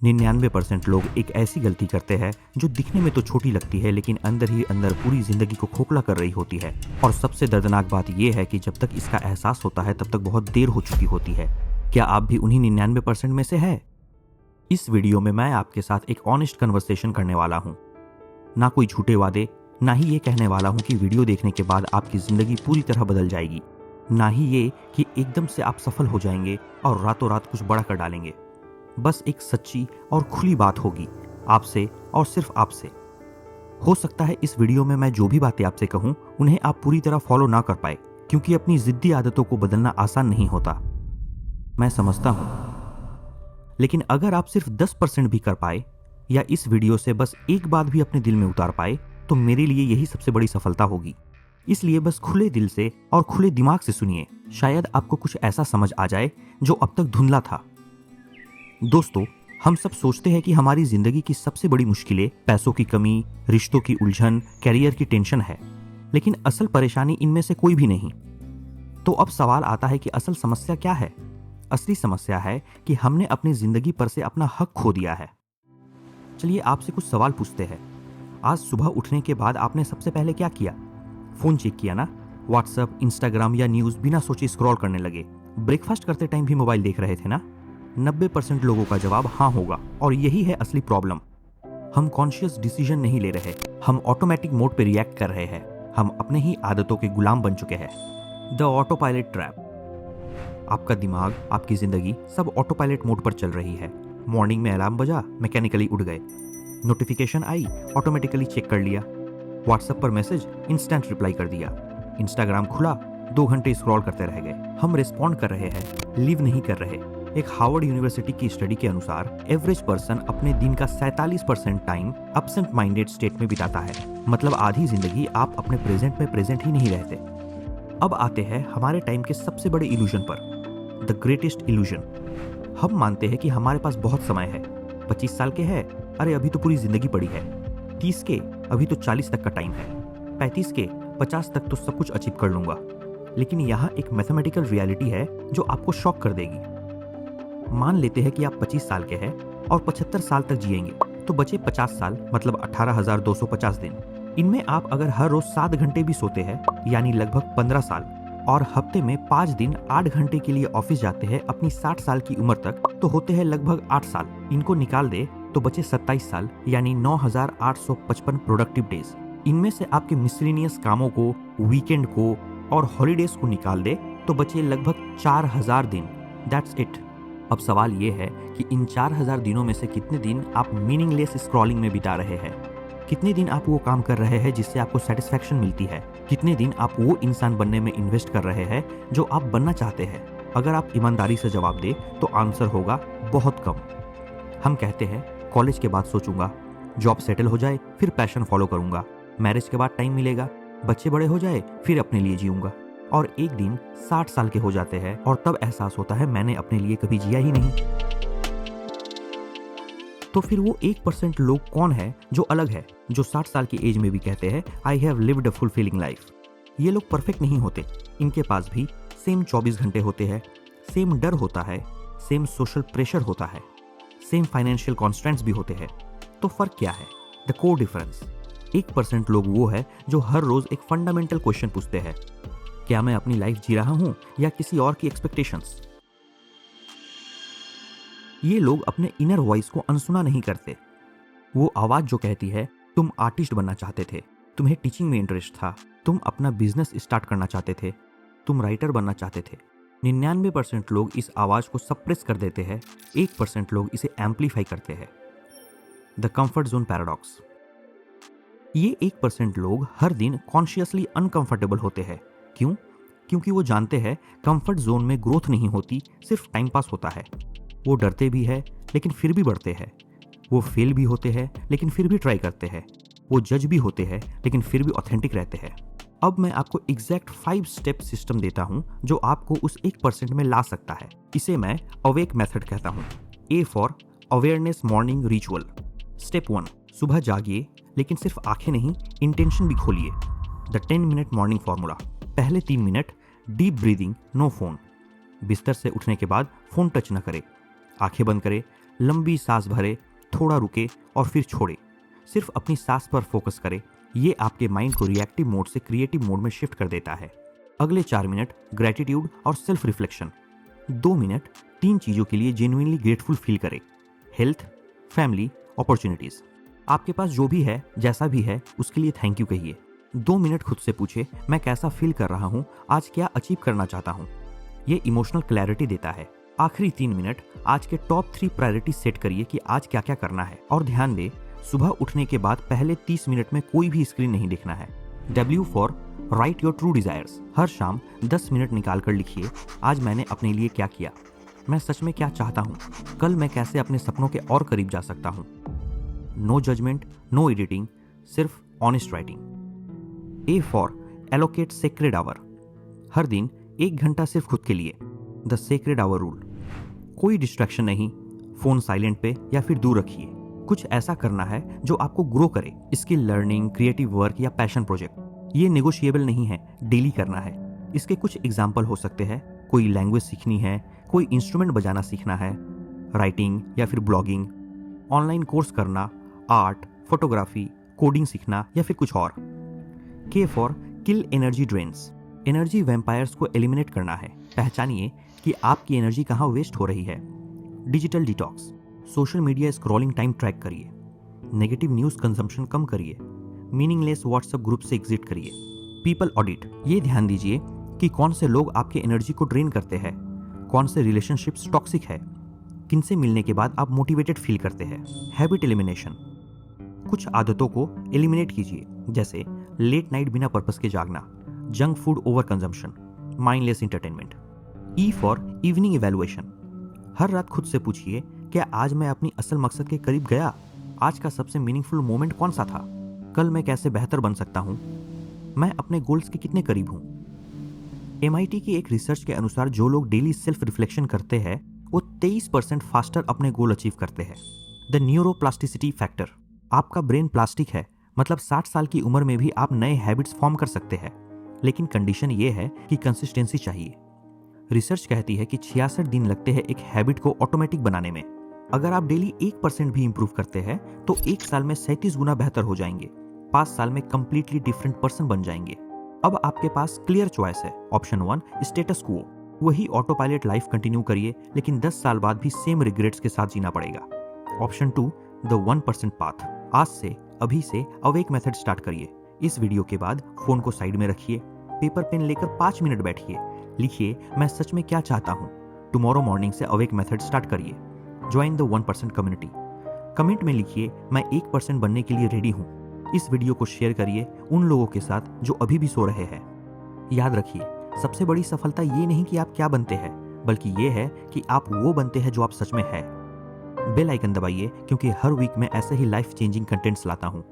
99% लोग एक ऐसी गलती करते हैं जो दिखने में तो छोटी लगती है लेकिन अंदर ही अंदर पूरी जिंदगी को खोखला कर रही होती है। और सबसे दर्दनाक बात यह है कि जब तक इसका एहसास होता है तब तक बहुत देर हो चुकी होती है। क्या आप भी उन्हीं 99% में से है? इस वीडियो में मैं आपके साथ एक ऑनेस्ट कन्वर्सेशन करने वाला हूँ। ना कोई झूठे वादे, ना ही ये कहने वाला हूँ कि वीडियो देखने के बाद आपकी जिंदगी पूरी तरह बदल जाएगी, ना ही ये कि एकदम से आप सफल हो जाएंगे और रातों रात कुछ बड़ा कर डालेंगे। बस एक सच्ची और खुली बात होगी आपसे और सिर्फ आपसे। हो सकता है इस वीडियो में मैं जो भी बातें आपसे कहूं उन्हें आप पूरी तरह फॉलो ना कर पाए, क्योंकि अपनी जिद्दी आदतों को बदलना आसान नहीं होता, मैं समझता हूं। लेकिन अगर आप सिर्फ 10% भी कर पाए या इस वीडियो से बस एक बात भी अपने दिल में उतार पाए तो मेरे लिए यही सबसे बड़ी सफलता होगी। इसलिए बस खुले दिल से और खुले दिमाग से सुनिए, शायद आपको कुछ ऐसा समझ आ जाए जो अब तक धुंधला था। दोस्तों, हम सब सोचते हैं कि हमारी जिंदगी की सबसे बड़ी मुश्किलें पैसों की कमी, रिश्तों की उलझन, कैरियर की टेंशन है, लेकिन असल परेशानी इनमें से कोई भी नहीं। तो अब सवाल आता है कि असल समस्या क्या है? असली समस्या है कि हमने अपनी जिंदगी पर से अपना हक खो दिया है। चलिए आपसे कुछ सवाल पूछते हैं। आज सुबह उठने के बाद आपने सबसे पहले क्या किया? फोन चेक किया ना? व्हाट्सएप, इंस्टाग्राम या न्यूज बिना सोचे स्क्रॉल करने लगे। ब्रेकफास्ट करते टाइम भी मोबाइल देख रहे थे ना? 90% लोगों का जवाब हाँ होगा, और यही है असली प्रॉब्लम। हम कॉन्शियस डिसीजन नहीं ले रहे, हम ऑटोमेटिक मोड पे रिएक्ट कर रहे हैं। हम अपने ही आदतों के गुलाम बन चुके हैं। The auto pilot trap. आपका दिमाग, आपकी जिंदगी सब ऑटो पायलट मोड पर चल रही है। मॉर्निंग में अलार्म बजा, मैकेनिकली उठ गए। नोटिफिकेशन आई, ऑटोमेटिकली चेक कर लिया। व्हाट्सएप पर मैसेज, इंस्टेंट रिप्लाई कर दिया। इंस्टाग्राम खुला, 2 घंटे स्क्रॉल करते रह गए। हम रिस्पॉन्ड कर रहे हैं, लिव नहीं कर रहे। एक हार्वर्ड यूनिवर्सिटी की स्टडी के अनुसार एवरेज पर्सन अपने दिन का 47% टाइम एब्सेंट माइंडेड स्टेट में बिताता है। मतलब आधी जिंदगी आप अपने प्रेजेंट में प्रेजेंट ही नहीं रहते। अब आते हैं हमारे टाइम के सबसे बड़े इल्यूजन पर, द ग्रेटेस्ट इल्यूजन। हम मानते हैं कि हमारे पास बहुत समय है। 25 साल के हैं, अरे अभी तो पूरी जिंदगी पड़ी है। 30 के, अभी तो 40 तक का टाइम है। 35 के, 50 तक तो सब कुछ अचीव कर लूंगा। लेकिन यहाँ एक मैथमेटिकल रियलिटी है जो आपको शॉक कर देगी। मान लेते हैं कि आप 25 साल के हैं और 75 साल तक जिएंगे, तो बचे 50 साल, मतलब 18,250 दिन। इनमें आप अगर हर रोज 7 घंटे भी सोते हैं, यानी लगभग 15 साल, और हफ्ते में 5 दिन 8 घंटे के लिए ऑफिस जाते हैं अपनी 60 साल की उम्र तक, तो होते हैं लगभग 8 साल। इनको निकाल दे तो बचे 27 साल, यानी 9,855 प्रोडक्टिव डेज। इनमें से आपके मिसलिनियस कामों को, वीकेंड को और हॉलीडेज को निकाल दे तो बचे लगभग 4,000 दिन। That's it. अब सवाल ये है कि इन 4,000 दिनों में से कितने दिन आप मीनिंगलेस स्क्रॉलिंग में बिता रहे हैं? कितने दिन आप वो काम कर रहे हैं जिससे आपको सेटिस्फैक्शन मिलती है? कितने दिन आप वो इंसान बनने में इन्वेस्ट कर रहे हैं जो आप बनना चाहते हैं? अगर आप ईमानदारी से जवाब दे तो आंसर होगा बहुत कम। हम कहते हैं कॉलेज के बाद सोचूंगा, जॉब सेटल हो जाए फिर पैशन फॉलो करूंगा, मैरिज के बाद टाइम मिलेगा, बच्चे बड़े हो जाए फिर अपने लिए जीऊंगा। और एक दिन 60 साल के हो जाते हैं और तब एहसास होता है मैंने अपने लिए कभी जिया ही नहीं। तो फिर वो 1% लोग कौन है जो अलग है, जो 60 साल की एज में भी कहते हैं I have lived a fulfilling life? ये लोग परफेक्ट नहीं होते। इनके पास भी सेम 24 घंटे होते हैं, सेम डर होता है, सेम सोशल प्रेशर होता है, सेम फाइनेंशियल कॉन्स्टेंट्स भी होते हैं। तो फर्क क्या है? The core difference. 1% लोग वो है जो हर रोज एक फंडामेंटल क्वेश्चन पूछते हैं, क्या मैं अपनी लाइफ जी रहा हूं या किसी और की एक्सपेक्टेशंस? ये लोग अपने इनर वॉइस को अनसुना नहीं करते। वो आवाज जो कहती है तुम आर्टिस्ट बनना चाहते थे, तुम्हें टीचिंग में इंटरेस्ट था, तुम अपना बिजनेस स्टार्ट करना चाहते थे, तुम राइटर बनना चाहते थे। 99% लोग इस आवाज को सप्रेस कर देते हैं, 1% लोग इसे एम्पलीफाई करते हैं। The comfort zone paradox. ये 1% लोग हर दिन कॉन्शियसली अनकंफर्टेबल होते हैं। क्यों? क्योंकि वो जानते हैं कंफर्ट जोन में ग्रोथ नहीं होती, सिर्फ टाइम पास होता है। वो डरते भी है लेकिन फिर भी बढ़ते हैं। वो फेल भी होते हैं लेकिन फिर भी ट्राई करते हैं। वो जज भी होते हैं लेकिन फिर भी ऑथेंटिक रहते हैं। अब मैं आपको एग्जैक्ट 5 स्टेप सिस्टम देता हूं जो आपको उस 1% में ला सकता है। इसे मैं अवेक मेथड कहता हूं। A for awareness morning ritual. Step 1, सुबह जागिए, लेकिन सिर्फ आंखें नहीं, इंटेंशन भी खोलिए। The 10 minute morning formula. पहले 3 minute deep breathing, no phone. बिस्तर से उठने के बाद फोन टच न करें। आंखें बंद करें, लंबी सांस भरे, थोड़ा रुके और फिर छोड़े। सिर्फ अपनी सांस पर फोकस करें। ये आपके माइंड को रिएक्टिव मोड से क्रिएटिव मोड में शिफ्ट कर देता है। अगले 4 मिनट ग्रेटिट्यूड और सेल्फ रिफ्लेक्शन। 2 मिनट 3 चीज़ों के लिए जेन्युइनली ग्रेटफुल फील करें। Health, family, opportunities. आपके पास जो भी है, जैसा भी है, उसके लिए थैंक यू कहिए। 2 मिनट खुद से पूछे, मैं कैसा फील कर रहा हूँ, आज क्या अचीव करना चाहता हूँ। ये इमोशनल क्लैरिटी देता है। आखिरी 3 मिनट आज के टॉप 3 प्रायोरिटी सेट करिए कि आज क्या क्या करना है। और ध्यान दें, सुबह उठने के बाद पहले 30 मिनट में कोई भी स्क्रीन नहीं देखना है। W for write your true desires. हर शाम 10 मिनट निकाल कर लिखिए, आज मैंने अपने लिए क्या किया, मैं सच में क्या चाहता हूँ, कल मैं कैसे अपने सपनों के और करीब जा सकता हूँ। नो जजमेंट, नो एडिटिंग, सिर्फ honest writing. A for allocate sacred hour. हर दिन 1 घंटा सिर्फ खुद के लिए। The sacred hour rule. कोई डिस्ट्रैक्शन नहीं, फोन साइलेंट पे या फिर दूर रखिए। कुछ ऐसा करना है जो आपको ग्रो करे। स्किल लर्निंग, क्रिएटिव वर्क या पैशन प्रोजेक्ट। ये नेगोशिएबल नहीं है, डेली करना है। इसके कुछ एग्जाम्पल हो सकते हैं, कोई लैंग्वेज सीखनी है, कोई इंस्ट्रूमेंट बजाना सीखना है, राइटिंग या फिर ब्लॉगिंग, ऑनलाइन कोर्स करना, आर्ट, फोटोग्राफी, कोडिंग सीखना या फिर कुछ और। K for kill energy drains. Energy vampires को एलिमिनेट करना है। पहचानिए कि आपकी एनर्जी कहाँ वेस्ट हो रही है। Digital detox. Social media scrolling time track करिए। नेगेटिव न्यूज़ कंजम्पशन कम करिए। मीनिंगलेस व्हाट्सएप ग्रुप से एग्जिट करिए। People audit. ये ध्यान दीजिए कि कौन से लोग आपके एनर्जी को ड्रेन करते हैं, कौन से रिलेशनशिप्स टॉक्सिक है, किनसे मिलने के बाद आप मोटिवेटेड फील करते हैं। Habit elimination. कुछ आदतों को एलिमिनेट कीजिए, जैसे लेट नाइट बिना पर्पस के जागना, junk food over consumption, mindless entertainment. E for evening evaluation. हर रात खुद से पूछिए, क्या आज मैं अपनी असल मकसद के करीब गया? आज का सबसे मीनिंगफुल मोमेंट कौन सा था? कल मैं कैसे बेहतर बन सकता हूँ? मैं अपने गोल्स के कितने करीब हूँ? MIT की एक रिसर्च के अनुसार जो लोग डेली सेल्फ रिफ्लेक्शन करते हैं वो 23% फास्टर अपने गोल अचीव करते हैं। The neuroplasticity factor. आपका ब्रेन प्लास्टिक है, मतलब 60 साल की उम्र में भी आप नए हैबिट्स फॉर्म कर सकते हैं, लेकिन कंडीशन ये है कि कंसिस्टेंसी चाहिए। रिसर्च कहती है कि 66 दिन लगते हैं एक हैबिट को ऑटोमेटिक बनाने में। अगर आप डेली 1% भी इंप्रूव करते हैं तो 1 साल में 37 गुना बेहतर हो जाएंगे। 5 साल में कंप्लीटली डिफरेंट पर्सन बन जाएंगे। अब आपके पास क्लियर चॉइस है। ऑप्शन 1 स्टेटस क्वो, वही ऑटो पायलट लाइफ कंटिन्यू करिए, लेकिन 10 साल बाद भी सेम रिग्रेट्स के साथ जीना पड़ेगा। ऑप्शन 2 द 1% पाथ, आज से, अभी से अवेक मेथड स्टार्ट करिए। इस वीडियो के बाद फोन को साइड में रखिए, पेपर पेन लेकर 5 मिनट बैठिए, लिखिए मैं सच में क्या चाहता हूँ। टुमारो मॉर्निंग से अवेक मेथड स्टार्ट करिए। Join the 1% community. कमेंट में लिखिए मैं 1% बनने के लिए रेडी हूँ। इस वीडियो को शेयर करिए उन लोगों के साथ जो अभी भी सो रहे हैं। याद रखिए, सबसे बड़ी सफलता ये नहीं कि आप क्या बनते हैं, बल्कि ये है कि आप वो बनते हैं जो आप सच में है। बेल आइकन दबाइए, क्योंकि हर वीक मैं ऐसे ही लाइफ चेंजिंग कंटेंट्स लाता हूँ।